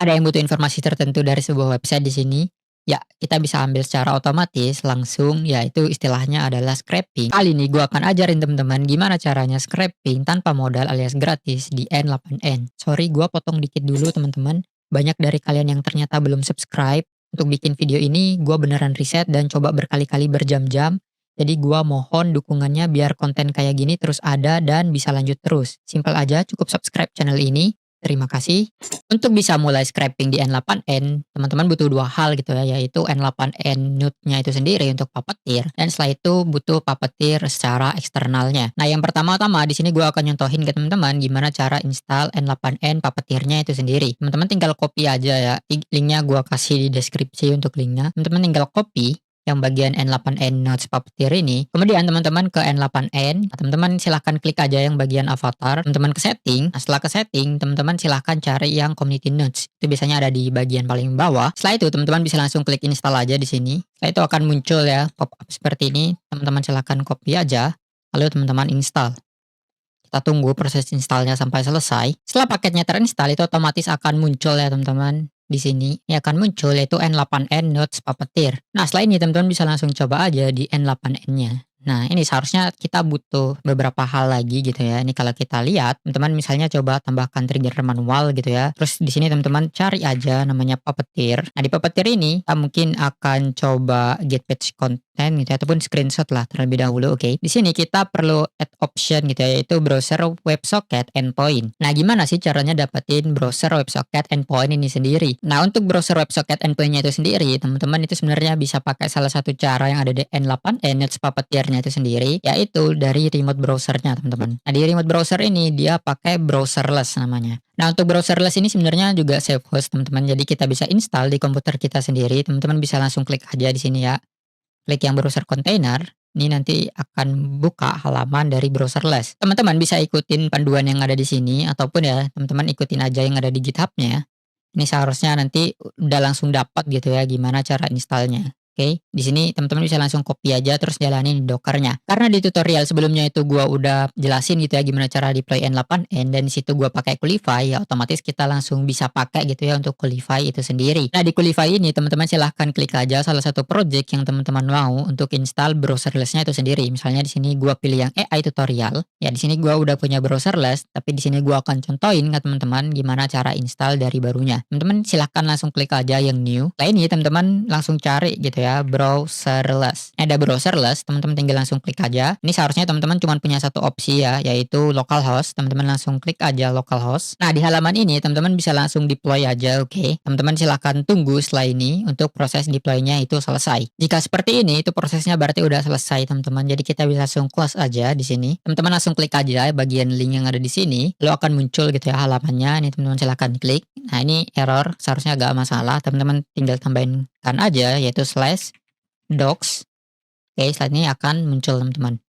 ada yang butuh informasi tertentu dari sebuah website di sini, ya kita bisa ambil secara otomatis langsung, yaitu istilahnya adalah scraping. Kali ini gua akan ajarin teman-teman gimana caranya scraping tanpa modal alias gratis di N8N. Sorry gua potong dikit dulu teman-teman. Banyak dari kalian yang ternyata belum subscribe. Untuk bikin video ini gua beneran riset dan coba berkali-kali berjam-jam. Jadi gua mohon dukungannya biar konten kayak gini terus ada dan bisa lanjut terus. Simpel aja, cukup subscribe channel ini. Terima kasih. Untuk bisa mulai scraping di N8N, teman-teman butuh dua hal gitu ya, yaitu N8N Node-nya itu sendiri untuk Puppeteer, dan setelah itu butuh Puppeteer secara eksternalnya. Nah, yang pertama-tama di sini gue akan nyontohin ke teman-teman gimana cara install N8N Puppeteer-nya itu sendiri. Teman-teman tinggal copy aja ya, linknya gue kasih di deskripsi untuk linknya. Teman-teman tinggal copy yang bagian N8N Nodes Puppeteer ini. Kemudian teman-teman ke N8N, teman-teman silahkan klik aja yang bagian avatar, teman-teman ke setting. Nah, setelah ke setting, teman-teman silahkan cari yang Community Nodes. Itu biasanya ada di bagian paling bawah. Setelah itu teman-teman bisa langsung klik install aja di sini. Setelah itu akan muncul ya pop-up seperti ini. Teman-teman silahkan copy aja, lalu teman-teman install. Kita tunggu proses installnya sampai selesai. Setelah paketnya terinstall, itu otomatis akan muncul ya teman-teman. Di sini ini akan muncul yaitu N8N Nodes Puppeteer. Nah, setelah ini teman-teman bisa langsung coba aja di N8N-nya. Nah, ini seharusnya kita butuh beberapa hal lagi gitu ya. Ini kalau kita lihat, teman-teman misalnya coba tambahkan trigger manual gitu ya. Terus di sini teman-teman cari aja namanya Puppeteer. Nah, di Puppeteer ini kita mungkin akan coba get page content gitu ya, ataupun screenshot lah terlebih dahulu, oke. Di sini kita perlu add option gitu ya, yaitu browser WebSocket endpoint. Nah, gimana sih caranya dapetin browser WebSocket endpoint ini sendiri? Nah, untuk browser WebSocket endpoint-nya itu sendiri, teman-teman itu sebenarnya bisa pakai salah satu cara yang ada di N8N Nodes Puppeteer itu sendiri, yaitu dari remote browsernya teman-teman. Nah, di remote browser ini dia pakai browserless namanya. Nah, untuk browserless ini sebenarnya juga safe host teman-teman, jadi kita bisa install di komputer kita sendiri. Teman-teman bisa langsung klik aja di sini ya, klik yang browser container. Ini nanti akan buka halaman dari browserless. Teman-teman bisa ikutin panduan yang ada di sini, ataupun ya teman-teman ikutin aja yang ada di GitHub-nya. Ini seharusnya nanti udah langsung dapat gitu ya gimana cara installnya. Oke, di sini teman-teman bisa langsung copy aja terus jalanin Dockernya. Karena di tutorial sebelumnya itu gua udah jelasin gitu ya gimana cara deploy N8N, dan di situ gua pakai Qulify, ya otomatis kita langsung bisa pakai gitu ya untuk Qulify itu sendiri. Nah, di Qulify ini teman-teman silahkan klik aja salah satu project yang teman-teman mau untuk install browserless-nya itu sendiri. Misalnya di sini gua pilih yang AI tutorial. Ya, di sini gua udah punya browserless, tapi di sini gua akan contohin ke teman-teman gimana cara install dari barunya. Teman-teman silahkan langsung klik aja yang new. Nah, ini teman-teman langsung cari gitu ya browserless. Ada browserless, teman-teman tinggal langsung klik aja. Ini seharusnya teman-teman cuma punya satu opsi ya, yaitu localhost. Teman-teman langsung klik aja localhost. Nah, di halaman ini teman-teman bisa langsung deploy aja, oke. Teman-teman silahkan tunggu setelah ini untuk proses deploy-nya itu selesai. Jika seperti ini, itu prosesnya berarti udah selesai teman-teman. Jadi kita bisa langsung close aja di sini. Teman-teman langsung klik aja bagian link yang ada di sini, lalu akan muncul gitu ya halamannya. Ini teman-teman silahkan klik. Nah, ini error, seharusnya agak masalah. Teman-teman tinggal tambahin kan aja, yaitu /docs. Oke, setelah ini akan muncul teman-teman.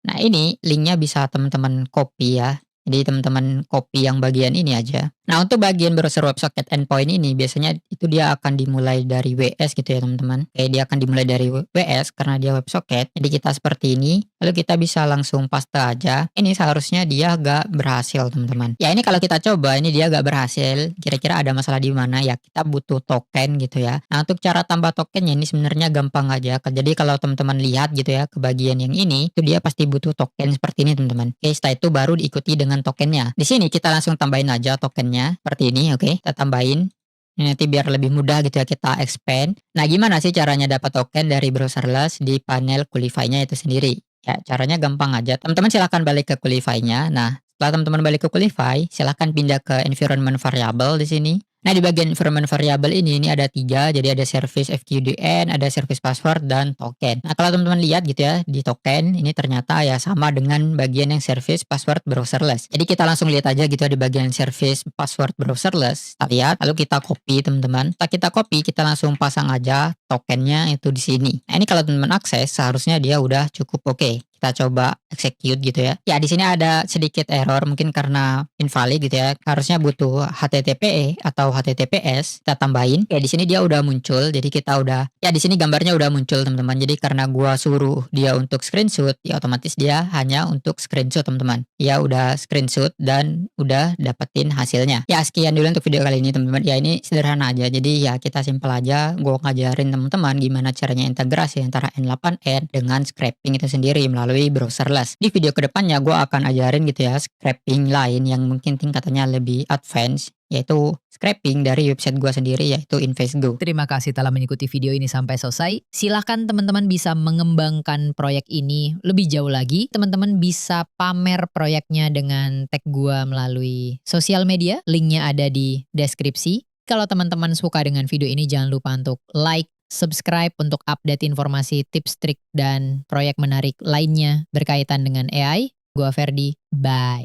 Nah, ini linknya bisa teman-teman copy ya. Jadi teman-teman copy yang bagian ini aja. Nah, untuk bagian browser WebSocket endpoint ini biasanya itu dia akan dimulai dari WS gitu ya teman-teman. Oke, dia akan dimulai dari WS karena dia WebSocket. Jadi kita seperti ini, lalu kita bisa langsung paste aja. Ini seharusnya dia gak berhasil teman-teman. Ya, ini kalau kita coba ini dia gak berhasil. Kira-kira ada masalah di mana ya? Kita butuh token gitu ya. Nah, untuk cara tambah tokennya ini sebenarnya gampang aja. Jadi kalau teman-teman lihat gitu ya ke bagian yang ini, itu dia pasti butuh token seperti ini teman-teman. Oke, setelah itu baru diikuti dengan tokennya. Di sini kita langsung tambahin aja tokennya seperti ini, oke. Kita tambahin. Ini nanti biar lebih mudah gitu ya kita expand. Nah, gimana sih caranya dapat token dari browserless di panel Qulify-nya itu sendiri? Ya, caranya gampang aja. Teman-teman silahkan balik ke Qulify-nya. Nah, setelah teman-teman balik ke Qulify, silahkan pindah ke environment variable di sini. Nah, di bagian environment variable ini ada 3, jadi ada service FQDN, ada service password, dan token. Nah, kalau teman-teman lihat gitu ya, di token ini ternyata ya sama dengan bagian yang service password browserless. Jadi kita langsung lihat aja gitu ya di bagian service password browserless. Kita lihat, lalu kita copy teman-teman. Setelah kita copy, kita langsung pasang aja tokennya itu di sini. Nah, ini kalau teman-teman akses seharusnya dia udah cukup oke. Kita coba execute gitu ya. Ya di sini ada sedikit error mungkin karena invalid gitu ya. Harusnya butuh HTTPE atau HTTPS kita tambahin. Ya di sini dia udah muncul. Jadi kita udah ya di sini gambarnya udah muncul teman-teman. Jadi karena gua suruh dia untuk screenshot, ya otomatis dia hanya untuk screenshot teman-teman. Ya udah screenshot dan udah dapetin hasilnya. Ya sekian dulu untuk video kali ini teman-teman. Ya ini sederhana aja. Jadi ya kita simpel aja. Gua ngajarin teman-teman gimana caranya integrasi antara N8N dengan scraping itu sendiri melalui browserless. Di video kedepannya gue akan ajarin gitu ya scraping lain yang mungkin tingkatannya lebih advance, yaitu scraping dari website gue sendiri yaitu InvestGo. Terima kasih telah mengikuti video ini sampai selesai. Silahkan teman-teman bisa mengembangkan proyek ini lebih jauh lagi. Teman-teman bisa pamer proyeknya dengan tag gua melalui sosial media. Linknya ada di deskripsi. Kalau teman-teman suka dengan video ini jangan lupa untuk like, subscribe untuk update informasi, tips, trik, dan proyek menarik lainnya berkaitan dengan AI. Gua Ferdi, bye.